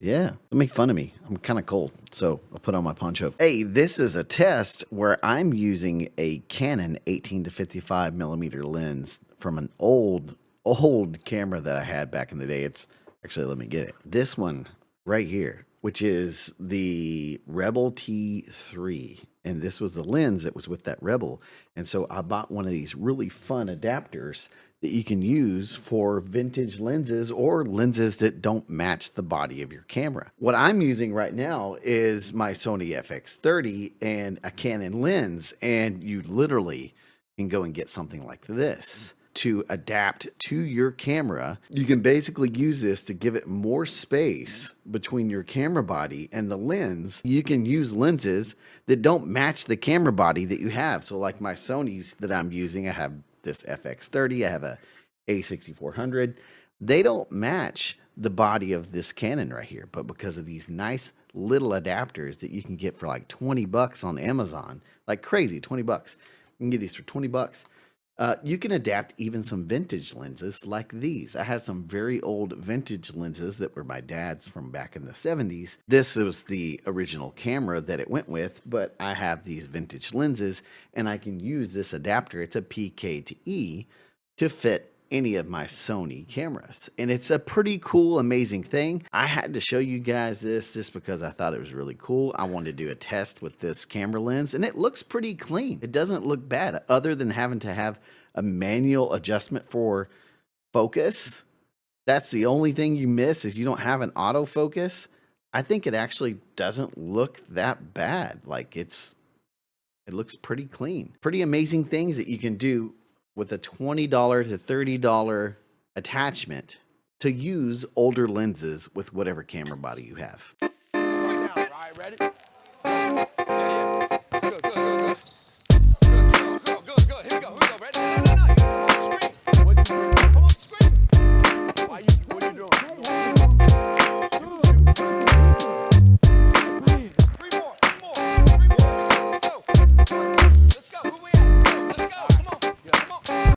Yeah, don't make fun of me. I'm kind of cold, so I'll put on my poncho. Hey, this is a test where I'm using a Canon 18 to 55 millimeter lens from an old camera that I had back in the day. It's actually, let me get it. This one right here, which is the Rebel T3. And this was the lens that was with that Rebel. And so I bought one of these really fun adapters that you can use for vintage lenses or lenses that don't match the body of your camera. What I'm using right now is my Sony FX30 and a Canon lens, and you literally can go and get something like this to adapt to your camera. You can basically use this to give it more space between your camera body and the lens. You can use lenses that don't match the camera body that you have. So like my Sony's that I'm using, I have this FX30, I have a A6400. They don't match the body of this Canon right here, but because of these nice little adapters that you can get for like 20 bucks on Amazon, like crazy, 20 bucks. You can get these for 20 bucks. You can adapt even some vintage lenses like these. I have some very old vintage lenses that were my dad's from back in the 70s. This was the original camera that it went with, but I have these vintage lenses and I can use this adapter. It's a PK to E to fit any of my Sony cameras. And it's a pretty cool, amazing thing. I had to show you guys this just because I thought it was really cool. I wanted to do a test with this camera lens and it looks pretty clean. It doesn't look bad other than having to have a manual adjustment for focus. That's the only thing you miss is you don't have an autofocus. I think it actually doesn't look that bad. Like it looks pretty clean. Pretty amazing things that you can do with a $20 to $30 attachment to use older lenses with whatever camera body you have.